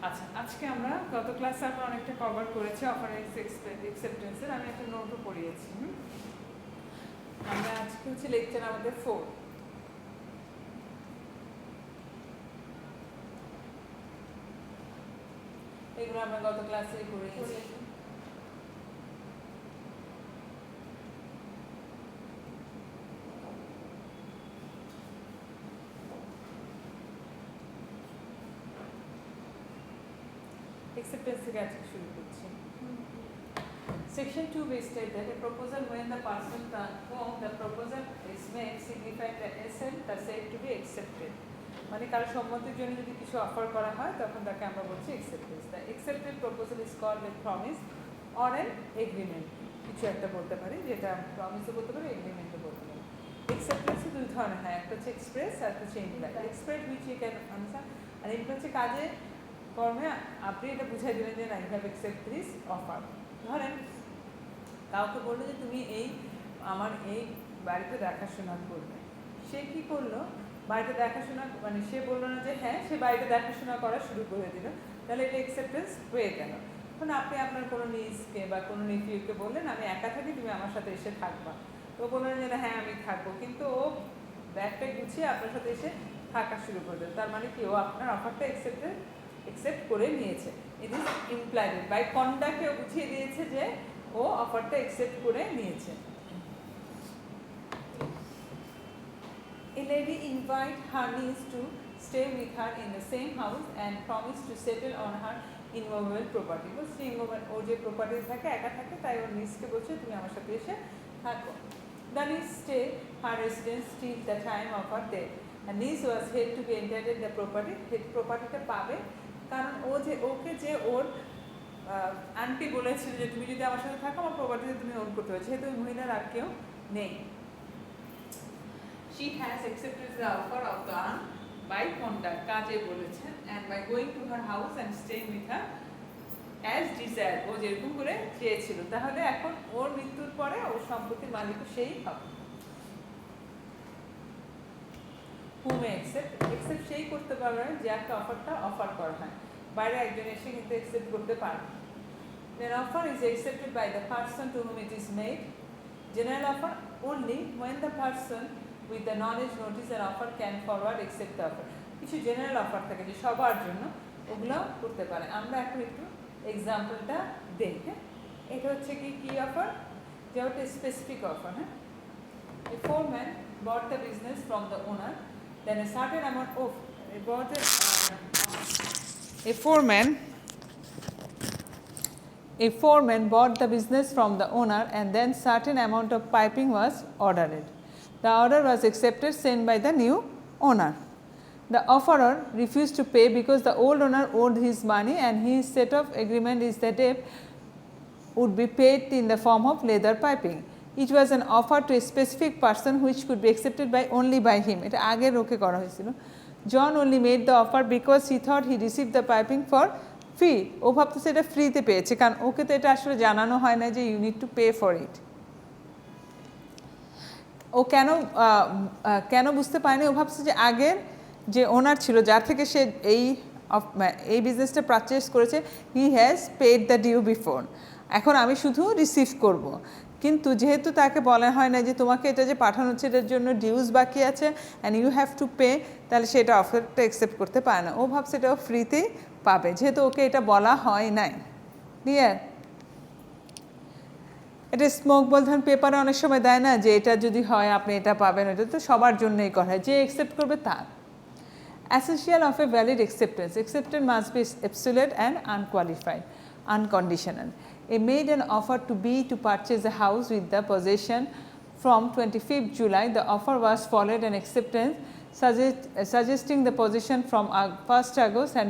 আচ্ছা, আজকে আমরা গত ক্লাসে আমরা অনেকটা কভার করেছি অফার অ্যাকসেপ্টেন্সের। আমি একটা নোটও পড়িয়েছি। আমরা আজকে হচ্ছে লেকচার আমাদের 4। এগুলো আমরা গত ক্লাসে করেছি। Acceptance থেকে আজকে শুরু করছি। Section 2 we state that a proposal when the person whom the proposal is made signifies the assent are said to be accepted. মানে কারো সম্মতির জন্য যদি কিছু অফার করা হয় তখন তাকে আমরা বলছি acceptance. The accepted proposal is called a promise or an agreement. কিছু একটা বলতে পারি, যেটা প্রমিসও বলতে পারি, এগ্রিমেন্টও বলতে পারি। Acceptance দুই ধরনের হয়, একটা হচ্ছে এক্সপ্রেস আর একটা হচ্ছে implied. Express which you can answer, আর ইমপ্লাইড হচ্ছে কাজে কর্মে আপনি এটা বুঝাই দিলেন যে না, you have accept this offer. ধরেন কাউকে বললো যে তুমি আমার এই বাড়িতে দেখাশোনা করবে। সে কি করলো, বাড়িতে দেখাশোনা, মানে সে বললো না যে হ্যাঁ, সে বাড়িতে দেখাশোনা করা শুরু করে দিল, তাহলে এটা অ্যাকসেপ্টেন্স হয়ে গেল। এখন আপনি আপনার কোনো নিজকে বা কোনো নেফিউকে বললেন আমি একা থাকি, তুমি আমার সাথে এসে থাকবা। তো বললেন যে না হ্যাঁ আমি থাকবো, কিন্তু ও ব্যাগটা গুছিয়ে আপনার সাথে এসে থাকা শুরু করে দিল। তার মানে কি, ও আপনার অফারটা অ্যাকসেপ্ট করে নিয়েছে। ইট ইজ ইমপ্লাইড বাই কন্ডাক্টে বুঝিয়ে দিয়েছে যে ও অফারটা অ্যাকসেপ্ট করে নিয়েছে। A lady invite her niece to stay with her in the same house and promise to settle on her immovable property. বলছে ও যে প্রপার্টি থাকে, একা থাকে, তাই ওর নিজকে বলছে তুমি আমার সাথে এসে থাকো। The niece stay her residence till the time of her death. And niece was held to be entitled the property. প্রপার্টিটা পাবে কারণ ওকে যে ওর আন্টি বলেছিল যে তুমি যদি আমার সাথে থাকো আমার প্রপার্টিতে তুমি ওন করতে পারছো, যেহেতু ওই মহিলার আর কেউ নেই। She has accepted the offer of the aunt by conduct, কাজে বলেছেন, and by going to her house and staying with her as desired, ও যেরকম করে চেয়েছিল। তাহলে এখন ওর মৃত্যুর পরে ওর সম্পত্তির মালিক সেই হবে। Who may accept সেই করতে পারবে যাকে অফারটা অফার করা হয়। বাইরে একজন এসে কিন্তু অ্যাকসেপ্ট করতে পারে। An offer is accepted by the person to whom it is made. General offer only when the person with the knowledge notice an offer can forward accept the offer. কিছু general offer থাকে যে সবার জন্য, ওগুলো করতে পারে। আমরা এখন একটু এক্সাম্পলটা দেখি। হ্যাঁ, এটা হচ্ছে কি অফার, যে ওটা স্পেসিফিক অফার। হ্যাঁ, a foreman bought the business from the owner, then a certain amount of a foreman bought the business from the owner and then certain amount of piping was ordered. The order was accepted, sent by the new owner. The offerer refused to pay because the old owner owed his money and his set of agreement is that debt would be paid in the form of leather piping. It was an offer to a specific person which could be accepted only by him. এটা আগের ওকে করা হয়েছিল। John only made the offer because he thought he received the piping for free. ও ভাবতেছে এটা ফ্রিতে পেয়েছে, কারণ ওকে তো এটা আসলে জানানো হয় না যে you need to pay for it. ও কেন বুঝতে পারেনি, ও ভাবছে যে আগের যে ওনার ছিল, যার থেকে সে এই বিজনেসটা পারচেস করেছে, he has paid the due before, এখন আমি শুধু রিসিভ করব। কিন্তু যেহেতু তাকে বলা হয় না যে তোমাকে এটা যে পাঠানো হচ্ছে এটার জন্য ডিউজ বাকি আছে and you have to pay, তাহলে সেটা অফারটা অ্যাকসেপ্ট করতে পারে না। ও ভাবছে এটাও ফ্রিতেই পাবে, যেহেতু ওকে এটা বলা হয় নাই। ক্লিয়ার? এটা স্মোক বল ধরেন পেপারে অনেক সময় দেয় না যে এটা যদি হয় আপনি এটা পাবেন, এটা তো সবার জন্যই করা হয়, যে অ্যাকসেপ্ট করবে তার। Essential of a valid acceptance. Acceptance must be absolute and unconditional. A made an offer to B to purchase a house with the possession from 25th July. The offer was followed an acceptance suggesting the possession from 1st August and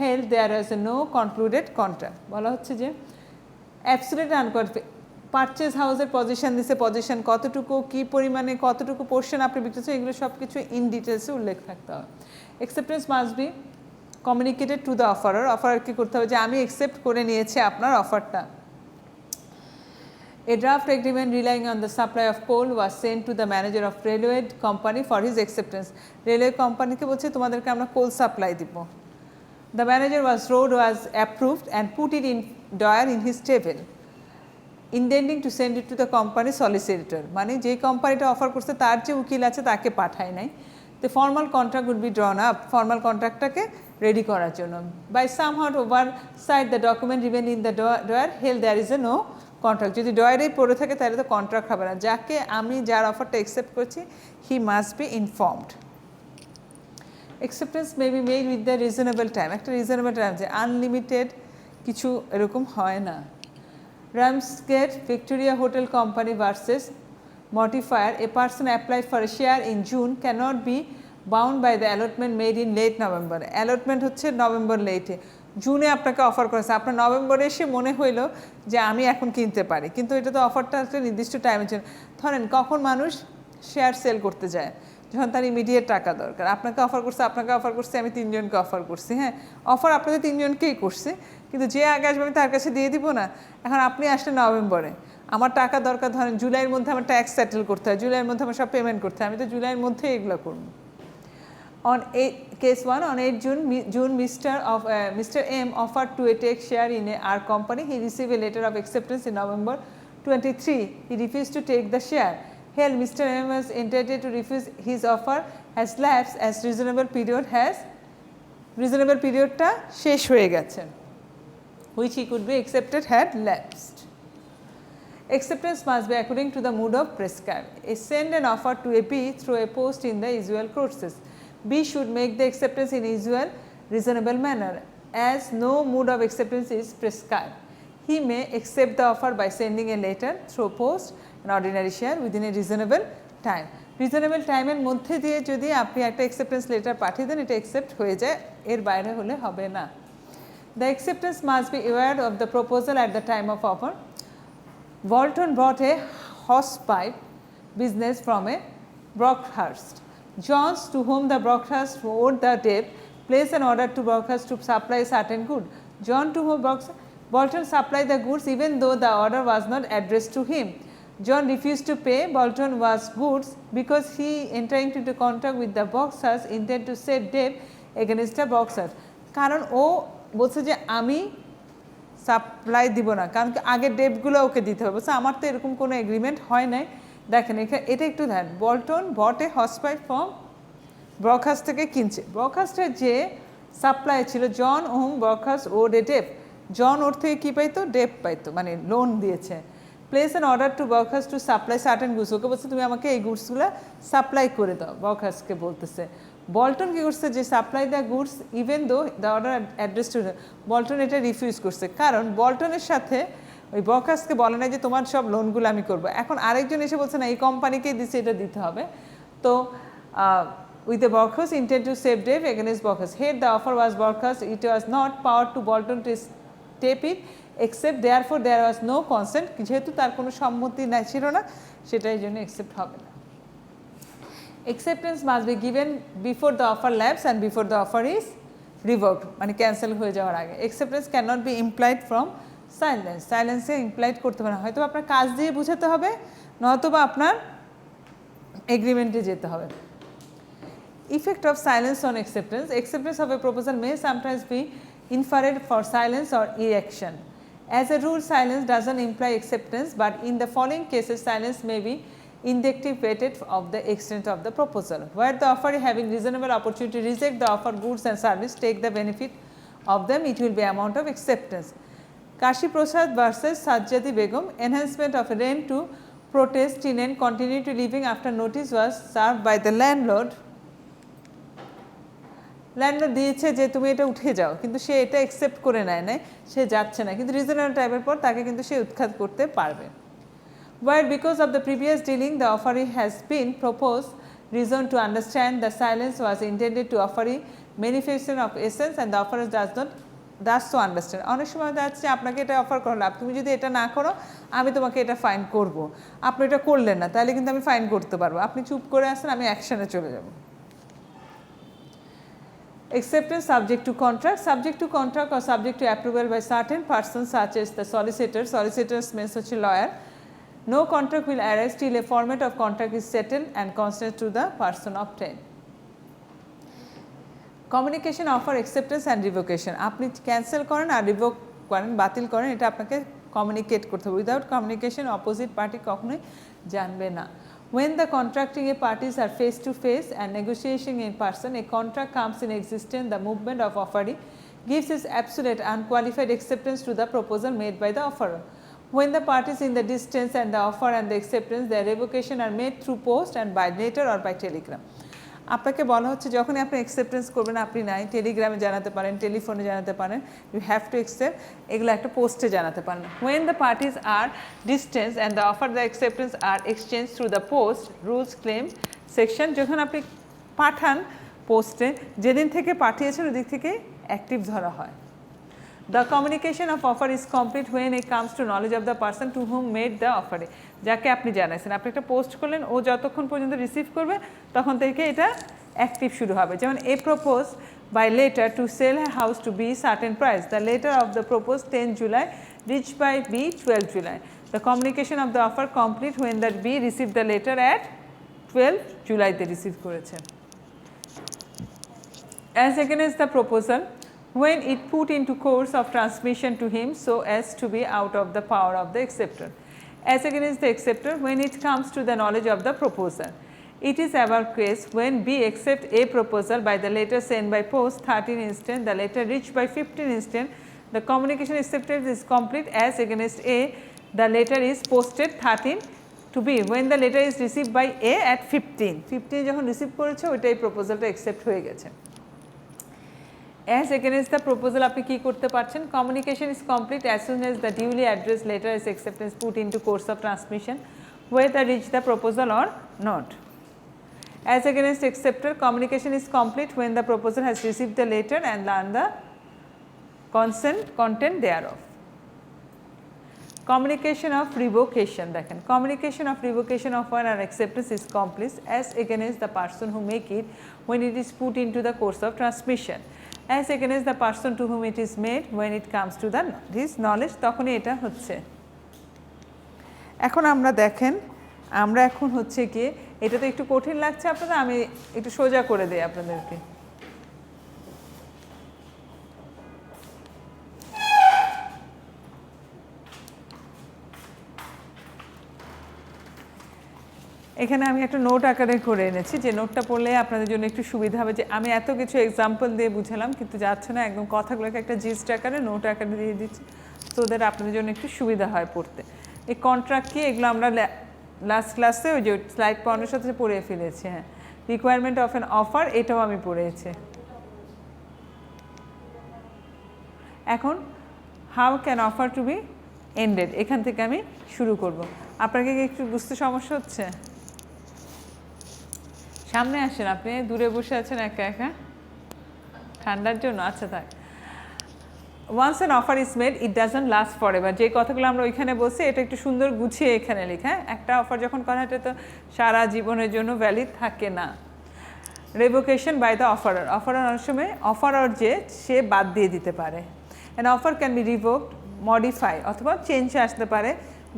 held there as a no concluded contract. বলা হচ্ছে যে absolute and unconditional, purchase হাউসের position দিছে, position কতটুকু, কী পরিমাণে, কতটুকু portion আপনি বিক্রেছেন, এগুলো সব কিছু ইন ডিটেলসে উল্লেখ থাকতে হবে। Acceptance must be communicated to the offerer. Offerer কী করতে হবে যে আমি অ্যাকসেপ্ট করে নিয়েছি আপনার অফারটা। A draft agreement relying on the supply of coal was sent to the manager of railway company for his acceptance. Railway কোম্পানিকে বলছে তোমাদেরকে আমরা কোল সাপ্লাই দিব। The manager was approved and put it in drawer in his table, intending to send it to the company solicitor. মানে যে কোম্পানিটা offer করছে তার যে উকিল আছে তাকে পাঠায় নাই। The formal contract would be drawn up, formal contractটাকে রেডি করার জন্য। By somehow oversight the document remained in the drawer, held there is a no contract. যদি ড্রয়ারেই পড়ে থাকে তাহলে তো কন্ট্রাক্ট হবে না। যাকে আমি যার অফারটা অ্যাকসেপ্ট করছি he must be informed. Acceptance may be made with the reasonable time. একটা রিজনেবল টাইম যে আনলিমিটেড কিছু এরকম হয় না। Ramsgate Victoria Hotel Company versus Modifier, a person applied for a share in June cannot be bound by the allotment made in late November. Allotment হচ্ছে November লেটে, জুনে আপনাকে অফার করেছে, আপনার নভেম্বরে এসে মনে হইলো যে আমি এখন কিনতে পারি, কিন্তু এটা তো অফারটা একটা নির্দিষ্ট টাইমের জন্য। ধরেন কখন মানুষ শেয়ার সেল করতে যায়, যখন তার ইমিডিয়েট টাকা দরকার। আপনাকে অফার করছে, আমি 3 জনকে অফার করছি। হ্যাঁ, অফার আপনাদের 3 জনকেই করছে, কিন্তু যে আগে আসবে আমি তার কাছে দিয়ে দিব না। এখন আপনি আসলে নভেম্বরে, আমার টাকা দরকার, ধরেন জুলাইয়ের মধ্যে আমার ট্যাক্স সেটেল করতে হয়, জুলাইয়ের মধ্যে আমার সব পেমেন্ট করতে হয়, আমি তো জুলাইয়ের মধ্যে এগুলো করব। On case 1, on 8 June, Mr. M offered to take share in our company. He received a letter of acceptance in November 23. He refused to take the share. Hell, Mr. M was entitled to refuse his offer has lapsed as reasonable periodটা শেষ হয়ে গেছে, which he could be accepted had lapsed. Acceptance must be according to the mood of prescribed. Send an offer to a B through a post in the usual courses. B should make the acceptance in usual reasonable manner, as no mode of acceptance is prescribed. He may accept the offer by sending a letter through post, an ordinary share within a reasonable time. Reasonable time এর মধ্যে দিয়ে যদি আপনি একটা acceptance letter পাঠিয়ে দেন, এটা accept হয়ে যায়, এর বাইরে হলে হবে না। The acceptance must be aware of the proposal at the time of offer. Walton bought a hosepipe business from a Brockhurst. Johns, to whom the Brockhurst owed the debt, placed an order to Brockhurst to supply certain goods. John, to whom Bolton supplied the goods even though the order was not addressed to him. John refused to pay Bolton was goods because he entering into contract with the Brockhurst intended to set debt against the Brockhurst. কারণ ও বলছে যে আমি supply দিব না, কারণ আগের ডেটগুলো ওকে দিতে হবে। বলছে আমার তো এরকম কোনো এগ্রিমেন্ট হয় নাই। দেখেন এটা একটু ধ্যান, বল্টন বটে হসপাইপ ফ্রম ব্রকহার্স্ট থেকে কিনছে। ব্রকহার্স্টের যে সাপ্লাই ছিল, জন ওম ব্রকহার্স্ট ও ডেপ, জন ওর থেকে কী পাইতো? ডেপ পাইতো, মানে লোন দিয়েছে। Place an order to Brockhurst to supply certain goods, okay বলছে তুমি আমাকে এই গুডসগুলো সাপ্লাই করে দাও, ব্রকহার্স্টকে বলতেছে। বল্টন কী করছে? যে supply the goods even though the order address to, Bolton এটা রিফিউজ করছে, কারণ বল্টনের সাথে ওই ব্রকহার্স্টকে বলে না যে তোমার সব লোনগুলো আমি করবো। এখন আরেকজন এসে বলছে না এই কোম্পানিকেই দিচ্ছে, এটা দিতে হবে। তো with the Brockhurst intend to save debt against Brockhurst. Here the offer was Brockhurst, it was not power to Bolton to tape it, except therefore there was no consent, যেহেতু তার কোনো সম্মতি না ছিল না, সেটাই জন্য accept হবে না। Acceptance must be given before the offer lapses and before the offer is revoked, মানে ক্যান্সেল হয়ে যাওয়ার আগে। Acceptance cannot be implied from silence, সাইলেন্সে ইমপ্লাইড করতে পারে, হয়তো আপনার কাজ দিয়ে বুঝাতে হবে, নয়তো বা আপনার এগ্রিমেন্টে যেতে হবে। Effect of silence on acceptance. Acceptance of a proposal may sometimes be inferred for silence or erection. As a rule, silence doesn't imply acceptance, but in the following cases, silence may be indicative of the extent of the proposal. Where the offeree having reasonable opportunity to reject the offered goods and service, take the benefit of them, it will be amount of acceptance. Kashi Prasad versus Sajjadi Begum, enhancement of rent to protest tenant continue to living after notice was served by the landlord. Landlord দিয়েছে যে তুমি এটা উঠে যাও, কিন্তু সে এটা accept করে নেয় নাই, সে যাচ্ছে না, কিন্তু রিজনেবল টাইমের পর তাকে কিন্তু সে উৎখাত করতে পারবে। Where because of the previous dealing the offeree has been proposed reason to understand the silence was intended to offeree manifestation of essence and the offerer does so understand. অনেক সময় যাচ্ছে আপনাকে এটা অফার করলাম, তুমি যদি এটা না করো আমি তোমাকে এটা ফাইন করব, আপনি এটা করলেন না তাহলে কিন্তু আমি ফাইন করতে পারবো, আপনি চুপ করে আসেন আমি অ্যাকশনে চলে যাব। Acceptance subject to contract. Subject to contract or subject to approval by certain persons such as the solicitor. Solicitors means হচ্ছে lawyer. No contract will arise till a format of contract is settled and constant to the person obtained. Communication offer acceptance and revocation, আপনি cancel করেন আর revoke করেন, বাতিল করেন, এটা আপনাকে communicate করতে হবে। উইদাউট কমিউনিকেশন অপোজিট পার্টি কখনোই জানবে না। When the contracting parties are face to face and negotiating in person, a contract comes in existence. The movement of offeree gives its absolute unqualified acceptance to the proposal made by the offerer. When the parties in the distance and the offer and the acceptance, their revocation are made through post and by letter or by telegram. আপনাকে বলা হচ্ছে যখনই আপনি acceptance করবেন, আপনি নাই টেলিগ্রামে জানাতে পারেন, টেলিফোনে জানাতে পারেন, ইউ হ্যাভ টু অ্যাকসেপ্ট, এগুলো একটা পোস্টে জানাতে পারেন। When the parties are distance and the offer the acceptance are exchanged through the post rules claim section, যখন আপনি পাঠান পোস্টে, যেদিন থেকে পাঠিয়েছেন ওই দিক থেকে অ্যাক্টিভ ধরা হয়। The communication of offer is complete when it comes to knowledge of the person to whom made the offer. যাকে আপনি জানাইছেন, আপনি একটা পোস্ট করলেন, ও যতক্ষণ পর্যন্ত রিসিভ করবে তখন থেকে এটা অ্যাক্টিভ শুরু হবে। যেমন A propose by letter to sell a house to B certain price, the letter of the propose 10 July reach by B 12 July. The communication of the offer complete when that B receive the letter at 12 জুলাইতে receive করেছে। As against the proposal when it put into course of transmission to him so as to be out of the power of the acceptor. As against the acceptor, when it comes to the knowledge of the proposer. It is our case when B accept a proposal by the letter sent by post 13 instant, the letter reached by 15 instant, the communication acceptance is complete. As against A, the letter is posted 13 to B when the letter is received by A at 15 যখন receive করেছে ওইটাই প্রপোজালটা accept হয়ে গেছে। As against the proposal, আপনি কি করতে পারছেন? Communication is complete as soon as the duly addressed letter is acceptance put into course of transmission, whether reach the proposal or not. As against acceptor, communication is complete when the proposal has received the letter and learned the content thereof. Communication of revocation, দেখেন communication of revocation of offer and acceptance is complete as against the person who make it when it is put into the course of transmission, as against the person to whom it is made when it comes to the his knowledge, তখনই এটা হচ্ছে। এখন আমরা দেখেন, আমরা এখন হচ্ছে কি, এটা তো একটু কঠিন লাগছে আপনাদের, আমি একটু সোজা করে দিই আপনাদেরকে। এখানে আমি একটা নোট আকারে করে এনেছি, যে নোটটা পড়লে আপনাদের জন্য একটু সুবিধা হবে। যে আমি এত কিছু এক্সাম্পল দিয়ে বুঝালাম কিন্তু যাচ্ছে না, একদম কথাগুলোকে একটা জিস্ট আকারে নোট আকারে দিয়ে দিচ্ছি, তো ওদের আপনাদের জন্য একটু সুবিধা হয় পড়তে। এই কন্ট্রাক্ট কি, এগুলো আমরা লাস্ট ক্লাসে ওই যে স্লাইড পড়ানোর সাথে পড়ে ফেলেছি। হ্যাঁ, রিকোয়ারমেন্ট অফ অ্যান অফার, এটাও আমি পড়েছি। এখন how can offer to be ended, এখান থেকে আমি শুরু করব। আপনাকে কি একটু বুঝতে সমস্যা হচ্ছে? সামনে আসেন, আপনি দূরে বসে আছেন একা একা, ঠান্ডার জন্য। আচ্ছা, তাই once an offer is made it doesn't last for ever, যে কথাগুলো আমরা ওইখানে বলছি এটা একটু সুন্দর গুছিয়ে এখানে লেখা। একটা অফার যখন করা হয় এটা তো সারা জীবনের জন্য ভ্যালিড থাকে না। রেভোকেশন বাই দ্য অফারার, অফারার অনেক সময় অফারার যে সে বাদ দিয়ে দিতে পারে। An offer can be revoked, modify অথবা চেঞ্জ আসতে পারে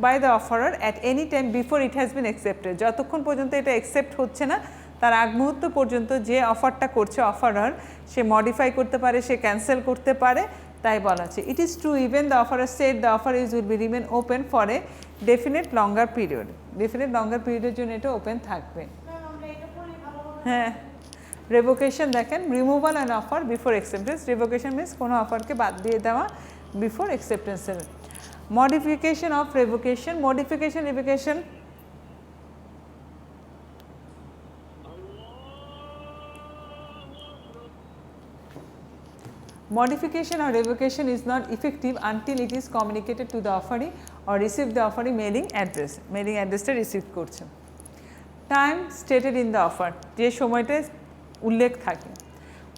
by the offerer at any time before it has been accepted, যতক্ষণ পর্যন্ত এটা অ্যাকসেপ্ট হচ্ছে না তার আগ মুহূর্ত পর্যন্ত যে অফারটা করছে অফারার, সে মডিফাই করতে পারে, সে ক্যান্সেল করতে পারে। তাই বলা আছে it is true even the offerer said the offer is will be remain open for a definite longer period, definite longer পিরিয়ডের জন্য এটা ওপেন থাকবে। হ্যাঁ, রেভোকেশন দেখেন, removal an offer before acceptance, revocation means কোনো অফারকে বাদ দিয়ে দেওয়া বিফোর অ্যাকসেপ্টেন্সের। Modification of revocation, modification revocation modification or revocation is not effective until it is communicated to the offeree or receive the offeree mailing address, mailing addressটা receive করছে। Time stated in the offer, যে সময়টা উল্লেখ থাকে।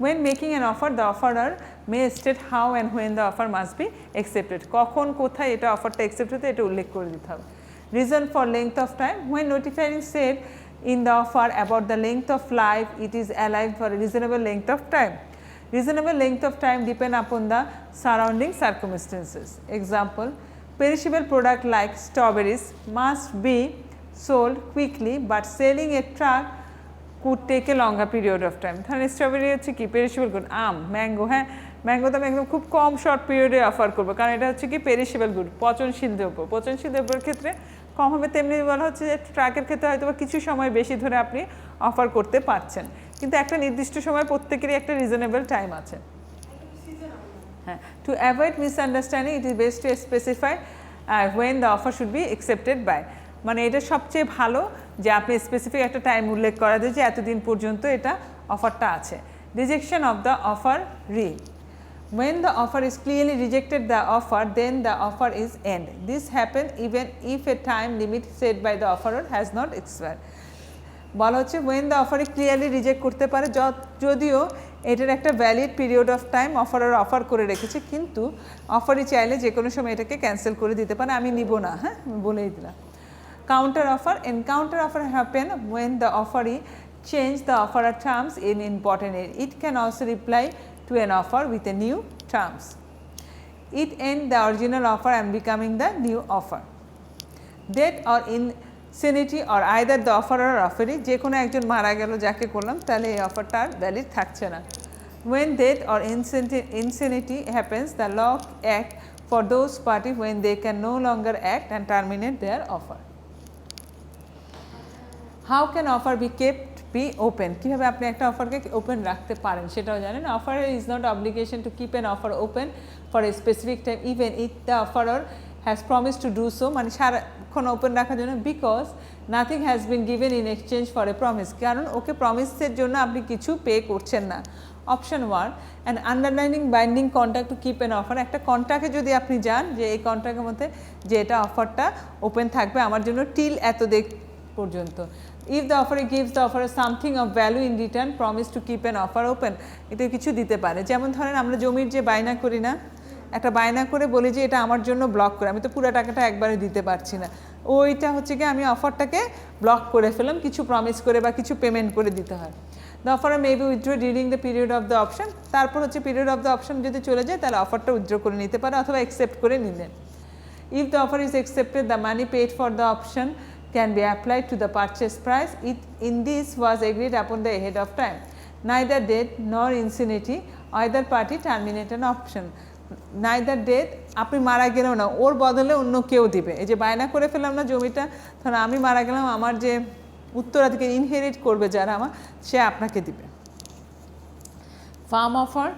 when making an offer the offerer may state how and when the offer must be accepted, কখন কোথায় এটা অফারটা অ্যাকসেপ্ট হতে এটা উল্লেখ করে দিতে হবে। reason for length of time, when notifying said in the offer about the length of life it is alive for a reasonable length of time. Reasonable length of time depend upon the surrounding circumstances. Example, perishable product like strawberries must be sold quickly, but selling a truck could take a longer period of time. তাহলে strawberry হচ্ছে কি perishable good, আম, mango, হ্যাঁ mango তো আমি একদম খুব কম short পিরিয়ডে offer করবো, কারণ এটা হচ্ছে কি পেরিশেবল গুড, পচনশীল দ্রব্য। পচনশীল দ্রব্যের ক্ষেত্রে কম হবে, তেমনি বলা হচ্ছে যে ট্রাকের ক্ষেত্রে হয়তো বা কিছু সময় বেশি ধরে আপনি অফার করতে পারছেন, কিন্তু একটা নির্দিষ্ট সময় প্রত্যেকেরই একটা রিজনেবল টাইম আছে। হ্যাঁ, to avoid misunderstanding it is best to specify when the offer should be accepted by. মানে এটা সবচেয়ে ভালো যে আপনি স্পেসিফিক একটা টাইম উল্লেখ করা যায় যে এতদিন পর্যন্ত এটা অফারটা আছে। রিজেকশন অফ দ্য অফার রি, when the offer is clearly rejected the offer, then the offer is end. This happen even if a time limit set by the offeror has not expired. বলা হচ্ছে when the offer is clearly reject করতে পারে, যদিও এটার একটা valid period of time offerer offer করে রেখেছে, কিন্তু অফারই চাইলে যে কোনো সময় এটাকে ক্যান্সেল করে দিতে পারে, আমি নিব না, হ্যাঁ আমি বলেই দিলাম। Counter offer, and counter offer happen when the offeree change the offerer terms in important area. It can also reply to an offer with a new terms. It end the original offer and becoming the new offer. Death or insanity or either the offerer or offeree, যে কোনো একজন মারা গেল যাকে করলাম, তাহলে এই অফারটা আর ভ্যালিড থাকছে না। When death or insanity happens, the law act for those parties when they can no longer act and terminate their offer. How can offer be kept be open? কিভাবে আপনি একটা অফারকে ওপেন রাখতে পারেন সেটাও জানেন। Offer is not obligation to keep an offer open for a specific time even if the offerer has promise to do so, মানে সারাক্ষণ open রাখার জন্য, because nothing has been given in exchange for a promise, কারণ ওকে প্রমিসের জন্য আপনি কিছু পে করছেন না। Option 1, an underlining binding contract to keep an offer, একটা কন্ট্রাক্টে যদি আপনি যান যে এই কন্ট্রাক্টের মধ্যে যে এটা অফারটা ওপেন থাকবে আমার জন্য টিল এত দিন পর্যন্ত। If the offeree gives the offerer something of value in return, promise to keep an offer open, এটা কিছু দিতে পারে। যেমন ধরেন আমরা জমির যে বায়না করি না, একটা বায়না করে বলি যে এটা আমার জন্য ব্লক করে, আমি তো পুরো টাকাটা একবারে দিতে পারছি না, ওইটা হচ্ছে কি আমি অফারটাকে ব্লক করে ফেলাম, কিছু প্রমিস করে বা কিছু পেমেন্ট করে দিতে হয়। The offerer may be withdraw during the period of the option, তারপর হচ্ছে পিরিয়ড অফ দ্য অপশন যদি চলে যায় তাহলে অফারটা উইথড্র করে নিতে পারে অথবা অ্যাকসেপ্ট করে নিলেন। If the offer is accepted, the money paid for the option can be applied to the purchase price. In this was agreed upon the ahead of time. Neither death nor insanity either party terminate an option. Neither death, আপনি মারা গেলেও না, ওর বদলে অন্য কেউ দিবে। এই যে বায়না করে ফেললাম না জমিটা, ধরুন আমি মারা গেলাম, আমার যে উত্তরাধিকারী ইনহেরিট করবে যারা আমার, সে আপনাকে দিবে। Farm offer,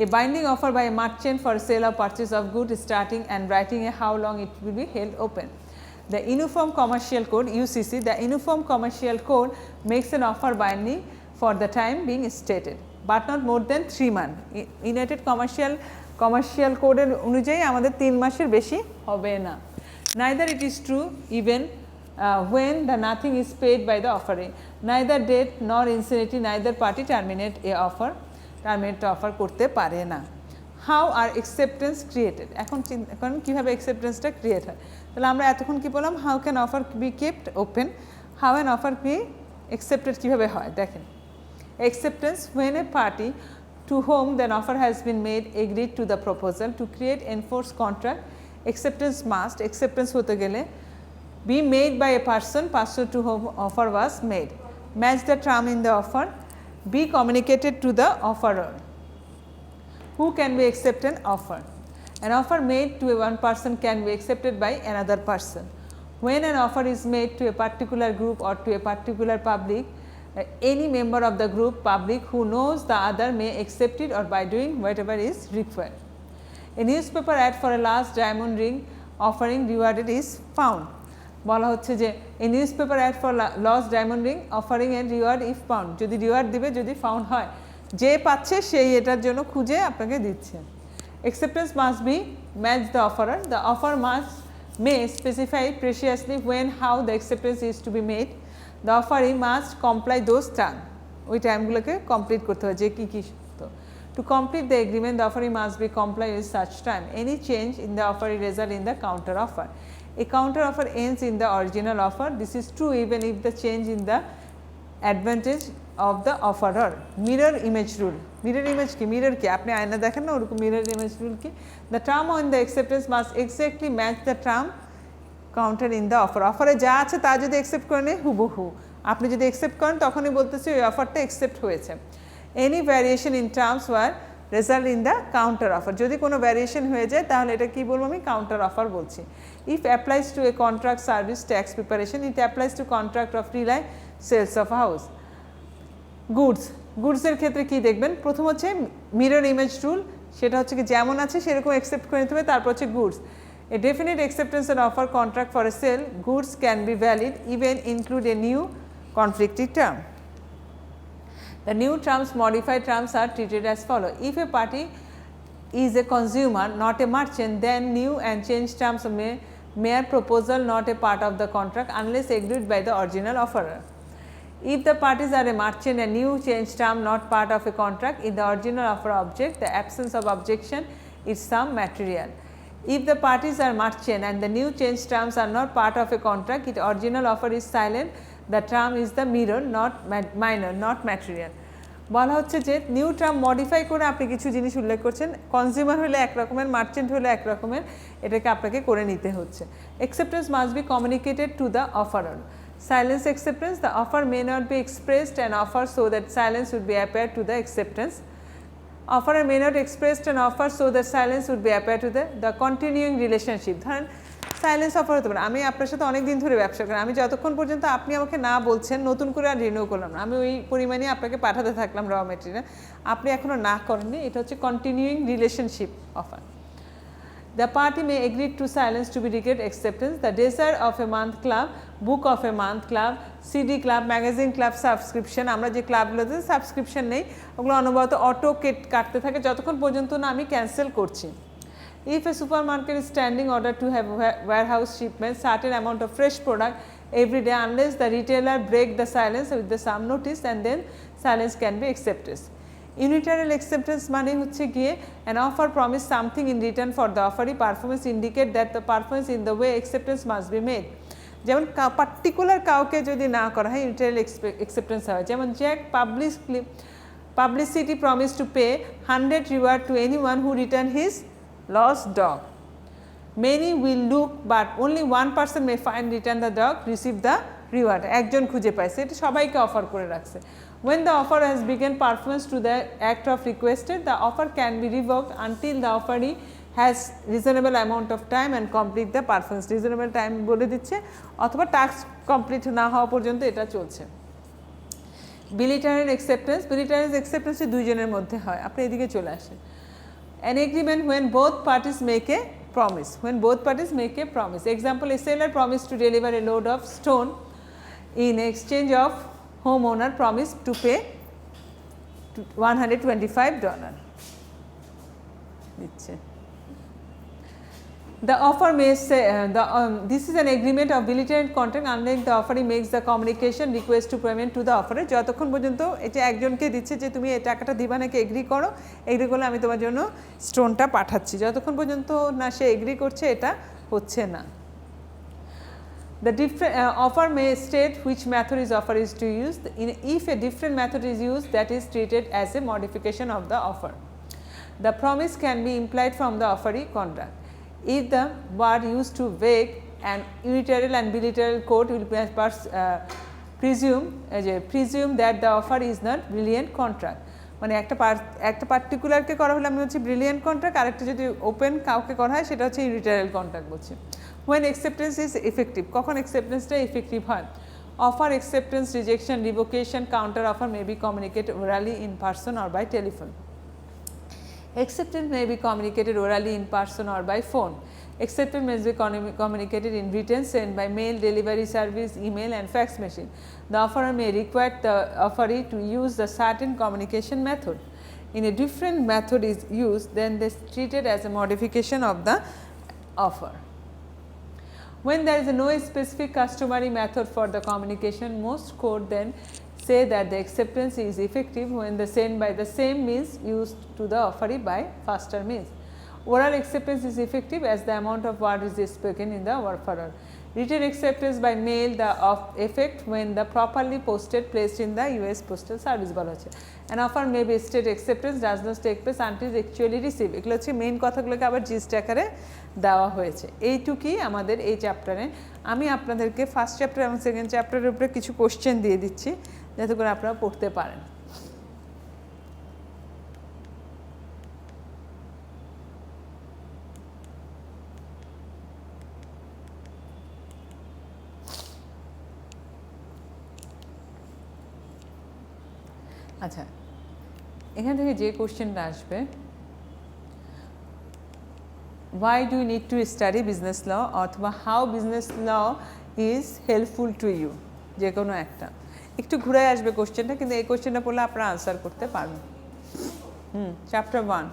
a binding offer by a merchant for sale or purchase of goods starting and writing how long it will be held open. The Uniform Commercial Code UCC, the Uniform Commercial Code makes an offer binding for the time being stated but not more than 3 months. United Commercial Code এর অনুযায়ী আমাদের 3 মাসের বেশি হবে না। Neither it is true even when the nothing is paid by the offeree. Neither death nor insanity neither party terminate offer করতে পারে না। How are acceptance created? এখন কিভাবে acceptanceটা ক্রিয়েট হয়, তাহলে আমরা এতক্ষণ কি বললাম, how can offer be kept open, how an offer be accepted কিভাবে হয় দেখেন। Acceptance, when a party to whom the offer has been made agreed to the proposal to create enforced contract, acceptance হতে গেলে be made by a person to whom offer was made, match the term in the offer, be communicated to the offeror. Who can be accept an offer? An offer made to one person can be accepted by another person. When an offer is made to a particular group or to a particular public, any member of the group public who knows the other may accept it or by doing whatever is required. A newspaper ad for a large diamond ring offering rewarded is found. বলা হচ্ছে যে a newspaper ad for large diamond ring offering a reward if found, যদি reward দিবে যদি found হয়, যে পাচ্ছে সেই এটার জন্য খুঁজে আপনাকে দিচ্ছে। Acceptance must be match the offerer. The offer may specify precisely when, how the acceptance is to be made. The offeree must comply those terms. ওই টাইমগুলোকে কমপ্লিট করতে হয় যে কী কী। To complete the agreement, the offeree must be comply with such time. Any change in the offer result in the counter offer. A counter offer ends in the original offer. This is true even if the change in the advantage of the offerer. Mirror image rule. Mirror image কি, mirror কি আপনি আয়না দেখেন না ওরকম mirror image rule কি, the term on the acceptance must exactly match the term counter in the offer. অফারে যা আছে তা যদি অ্যাকসেপ্ট করে নেয় হুবহু, আপনি যদি অ্যাকসেপ্ট করেন তখনই বলতেছি ওই অফারটা অ্যাকসেপ্ট হয়েছে। Any variation in terms were result in the counter offer, যদি কোনো ভ্যারিয়েশন হয়ে যায় তাহলে এটা কী বলবো, আমি কাউন্টার অফার বলছি। If applies to a contract service tax preparation, it applies to contract of rely sales of house. গুডসের ক্ষেত্রে কী দেখবেন, প্রথম হচ্ছে মিরর ইমেজ রুল, সেটা হচ্ছে কি যেমন আছে সেরকম অ্যাকসেপ্ট করে নিতে হবে। তারপর হচ্ছে goods, a definite acceptance and offer contract for a sale goods can be valid even include a new conflicting term. The new terms, modified terms are treated as follow. If a party is a consumer, not a merchant, then new and changed terms mere proposal, not a part of the contract unless agreed by the original offerer. If the parties are a merchant, a new changed term not part of a contract in the original offer object, the absence of objection is some material. If the parties are merchant and the new changed terms are not part of a contract, its original offer is silent, the term is the mirror, not minor, not material. বলা হচ্ছে যে new term modify করে আপনি কিছু জিনিস উল্লেখ করছেন, consumer হলে এক রকমের, মার্চেন্ট হলে এক রকমের, এটাকে আপনাকে করে নিতে হচ্ছে। Acceptance must be communicated to the offerer. Silence acceptance, the offer may not be expressed and offer so that silence would be appear to the acceptance. Offerer may not express an offer so that silence would be appear to the continuing relationship. ধরেন silence offer হতে পারে, আমি আপনার সাথে অনেক দিন ধরে ব্যবসা করি, আমি যতক্ষণ পর্যন্ত আপনি আমাকে না বলছেন নতুন করে আর রিনিউ করলাম না, আমি ওই পরিমাণে আপনাকে পাঠাতে থাকলাম র মেটেরিয়াল, আপনি এখনও না করেননি, এটা হচ্ছে continuing relationship offer. The party may agree to silence to be regret acceptance. The desire of a month club, book of a month club, CD club, magazine club subscription, আমরা যে ক্লাবগুলোতে সাবস্ক্রিপশন নেই ওগুলো অনবরত অটো কাটতে থাকে যতক্ষণ পর্যন্ত না আমি ক্যান্সেল করছি। If a supermarket is standing order to have warehouse shipment certain amount of fresh product every day unless the retailer break the silence with the some notice, and then silence can be accepted. Unilateral acceptance মানে হচ্ছে গিয়ে an offer promise something in return for the offeree performance indicate that the performance in the way acceptance must be made. যেমন particular কাউকে যদি না করা হয় ইউনিটারিয়াল acceptance হয়, যেমন Jack publicity promise to pay 100 reward to anyone who return his lost dog. Many will look but only one person may find return the dog, receive the reward. একজন খুঁজে পাইছে, এটা সবাইকে অফার করে রাখছে। When the offer has begun performance to the act of requested, the offer can be revoked until the offeree has reasonable amount of time and complete the performance. Reasonable time বলে দিচ্ছে অথবা task complete না হওয়া পর্যন্ত এটা চলছে। Bilateral acceptance, bilateral acceptance দুইজনের মধ্যে হয়, আপনি এদিকে চলে আসেন। An agreement when both parties make a promise, when both parties make a promise. Example, a seller promised to deliver a load of stone in exchange of homeowner promised to pay $125 দিচ্ছে। The offer may say this is an agreement of bilateral contract unless the offeree makes the communication request to payment to the offerer. যতক্ষণ পর্যন্ত এটা একজনকে দিচ্ছে যে তুমি এই টাকাটা দিবা নাকি এগ্রি করো, এগ্রি করলে আমি তোমার জন্য স্টোনটা পাঠাচ্ছি, যতক্ষণ পর্যন্ত না সে এগ্রি করছে এটা হচ্ছে না। The different offer may state which method is offer is to use. If a different method is used, that is treated as a modification of the offer. The promise can be implied from the offeree contract. If the word used to vague, an unilateral and bilateral court will presume that the offer is not brilliant contract. মানে একটা পার্টিকুলারকে করা হলে আমি হচ্ছে brilliant contract, আরেকটা যদি open কাউকে করা হয় সেটা হচ্ছে ইউনিটারিয়াল কন্ট্রাক্ট বলছি। When acceptance is effective, কখন acceptanceটা effective হয়? Offer acceptance, rejection, revocation, counter offer may be communicated orally, in person or by telephone. Acceptance may be communicated orally, in person or by phone. Acceptance may be communicated in written, sent by mail, delivery service, email and fax machine. The offerer may require the offeree to use the certain communication method. In a different method is used, then this is treated as a modification of the offer. When there is no specific customary method for the communication, most court then say that the acceptance is effective when the sent by the same means used to the offeree by faster means. Oral acceptance is effective as the amount of word is spoken in the offerer. Written acceptance by mail the of effect when the properly posted placed in the US postal service বলা হচ্ছে an offer may be state acceptance does not take place until actually received এগুলো হচ্ছে main কথাগুলোকে আবার gist আকারে দেওয়া হয়েছে এইটুকুই আমাদের এই চ্যাপ্টারে আমি আপনাদেরকে ফার্স্ট চ্যাপ্টার এবং সেকেন্ড চ্যাপ্টারের উপরে কিছু কোশ্চেন দিয়ে দিচ্ছি যাতে করে আপনারা পড়তে পারেন আচ্ছা এখান থেকে যে কোশ্চেনটা আসবে why do you need to study business law অথবা how business law is helpful to you যে কোনো একটা একটু ঘুরে আসবে কোশ্চেনটা কিন্তু এই কোশ্চেনটা পড়লে আপনারা আনসার করতে পারবেন chapter 1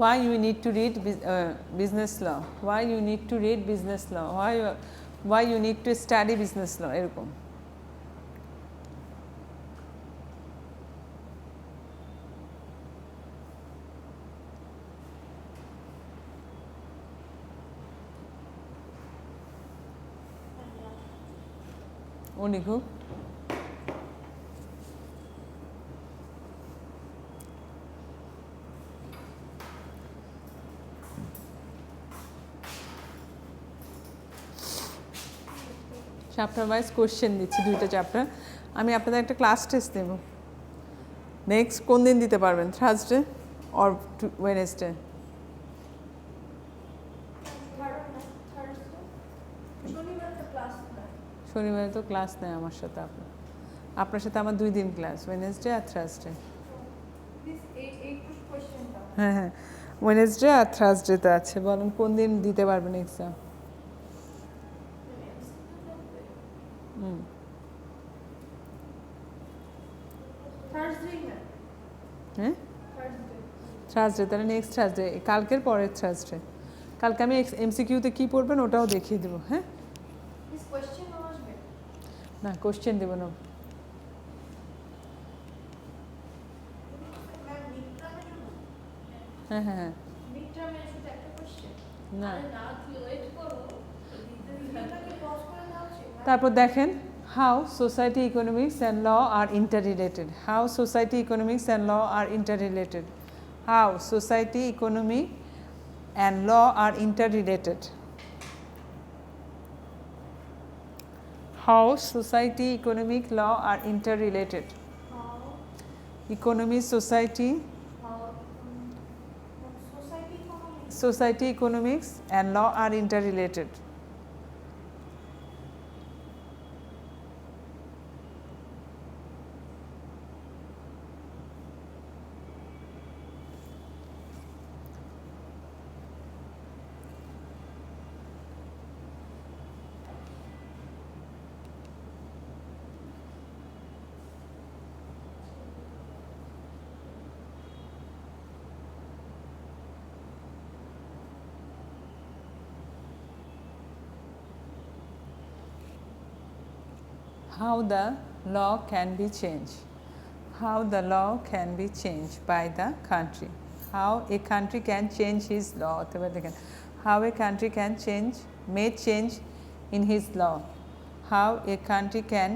why you need to read business law why you need to read business law why you need to study business law এরকম অনিঘু চ্যাপ্টার ওয়াইজ কোশ্চেন দিচ্ছি দুইটা চ্যাপ্টার আমি আপনাদের একটা ক্লাস টেস্ট দেব নেক্সট কোন দিন দিতে পারবেন থার্সডে অর ওয়েডনেসডে শনিবারে তো ক্লাস নেই আমার সাথে আপনার সাথে আমার 2 দিন ক্লাস ওয়েডনেসডে আর থার্সডে হ্যাঁ হ্যাঁ ওয়েডনেসডে আর থার্সডেতে আছে বলুন কোন দিন দিতে পারবেন এক্সাম হ্যাঁ থার্সডে তাহলে নেক্সট থার্সডে কালকের পরের থার্সডে কালকে আমি এমসিকিউতে কী পড়বেন ওটাও দেখিয়ে দেবো হ্যাঁ না কোশ্চেন দেবো না হ্যাঁ হ্যাঁ হ্যাঁ না তারপর দেখেন how society economics and law are interrelated how society economics and law are interrelated how society economic and law are interrelated how society economic law are interrelated economy society economics and law are interrelated how the law can be changed how the law can be changed by the country how a country can change his law how a country can may change in his law how a country can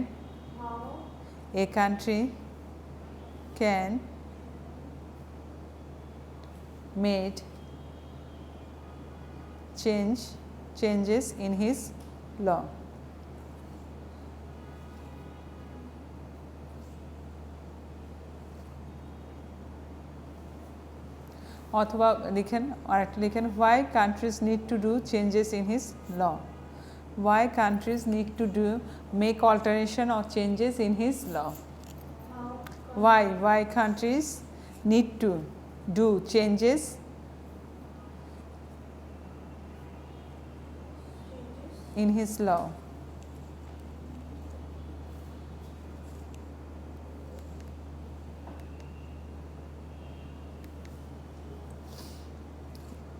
made changes in his law অথবা লিখেন আরেকটা লিখেন why countries need to do changes in his law why countries need to make alteration or changes in his law why countries need to do changes in his law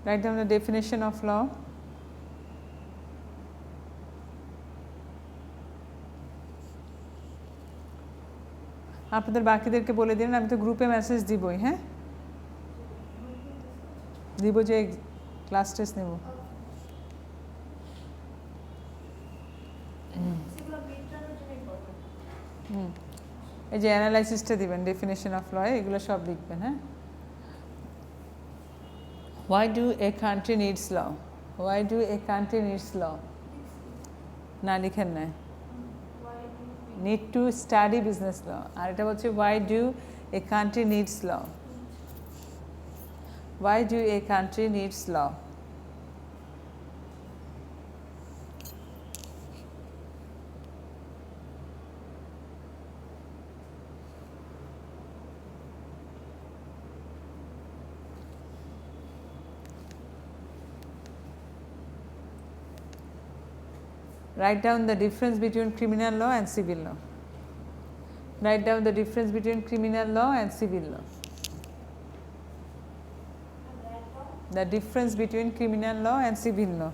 write down the definition of law আপনাদের বাকিদেরকে বলে দিন আমি তো গ্রুপে message দিবই হ্যাঁ দিব যে ক্লাস টেস্ট নেব এই যে অ্যানালাইসিসটা দিবেন ডেফিনেশন অফ ল এগুলো সব লিখবেন হ্যাঁ Why do a country needs law? Why do a country needs law? না লিখেন না need to study business law আর এটা হচ্ছে why do a country needs law? Why do a country needs law? Write down the difference between criminal law and civil law. Write down the difference between criminal law and civil law. The difference between criminal law and civil law.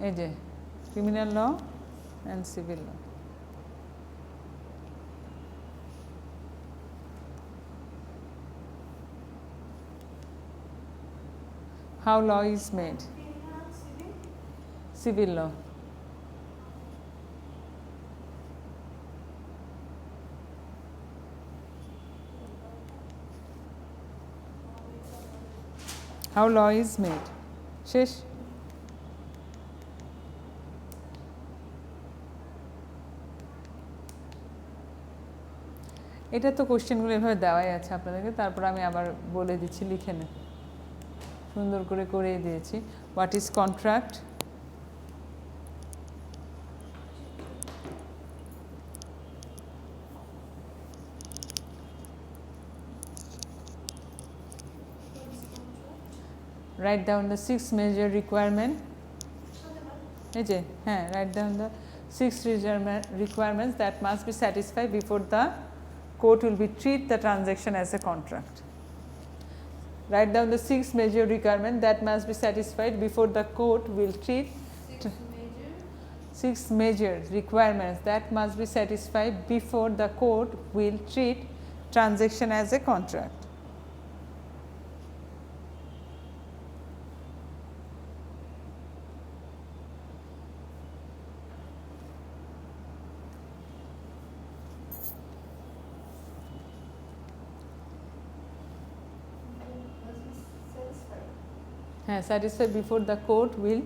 এই যে criminal law and civil law. How law is made? Civil law. How law is made? শেষ এটা তো কোশ্চেনগুলো এভাবে দেওয়াই আছে আপনাদেরকে তারপর আমি আবার বলে দিচ্ছি লিখে নেন সুন্দর করে করে দিয়েছি what is contract write down the 6 major requirement এই যে হ্যাঁ write down the 6 requirements that must be satisfied before the court will be treat the transaction as a contract. Write down the 6 major requirements that must be satisfied before the court will treat 6 major requirements that must be satisfied before the court will treat transaction as a contract. Satisfied before the court will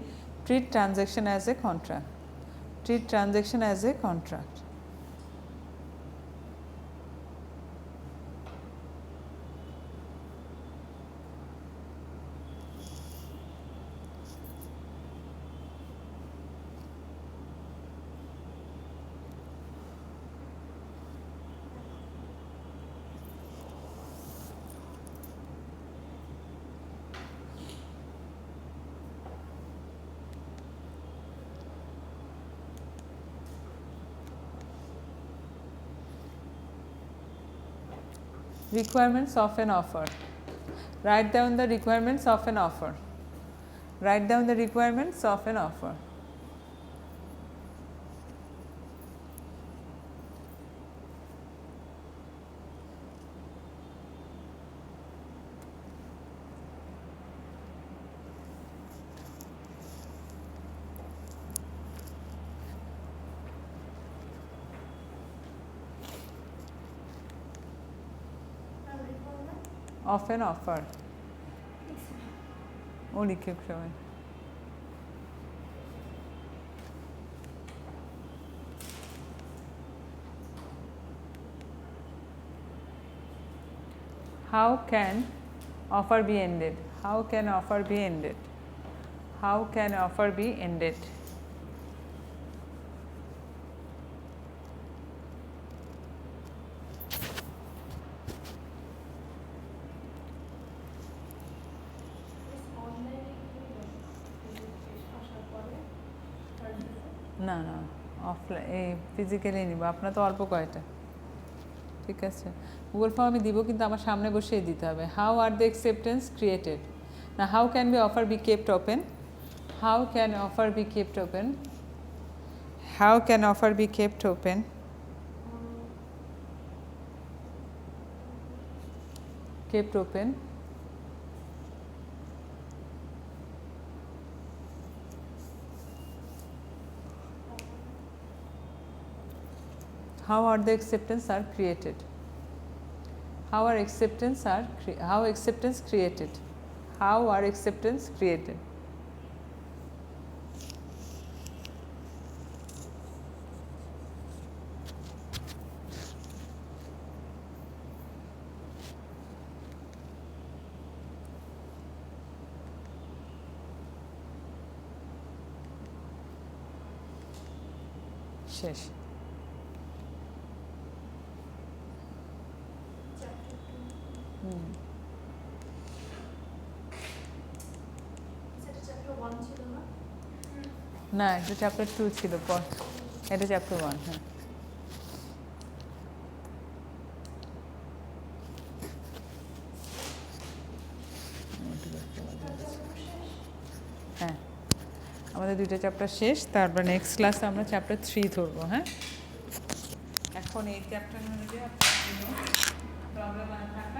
treat transaction as a contract. Treat transaction as a contract. Requirements of an offer. Write down the requirements of an offer. Write down the requirements of an offer. Of an offer. Only keep showing. How can offer be ended? How can offer be ended? How can offer be ended? না না offline এই physically নিব আপনার তো অল্প কয়টা ঠিক আছে গুগল ফর্ম আমি দিব কিন্তু আমার সামনে বসেই দিতে হবে how are the acceptance created Now how can the offer be kept open? How can offer be kept open? How can offer be kept open? Kept open. How are the acceptance are created? How are acceptance are how acceptance created? How are acceptance created? শেষ। না এটা chapter 2 ছিল, এটা chapter 1। হ্যাঁ হ্যাঁ আমাদের 2টা chapter শেষ, তারপর নেক্সট ক্লাসে আমরা চ্যাপ্টার 3 ধরবো। হ্যাঁ এখন এই চ্যাপ্টার অনুযায়ী আপনার প্রবলেম থাকলে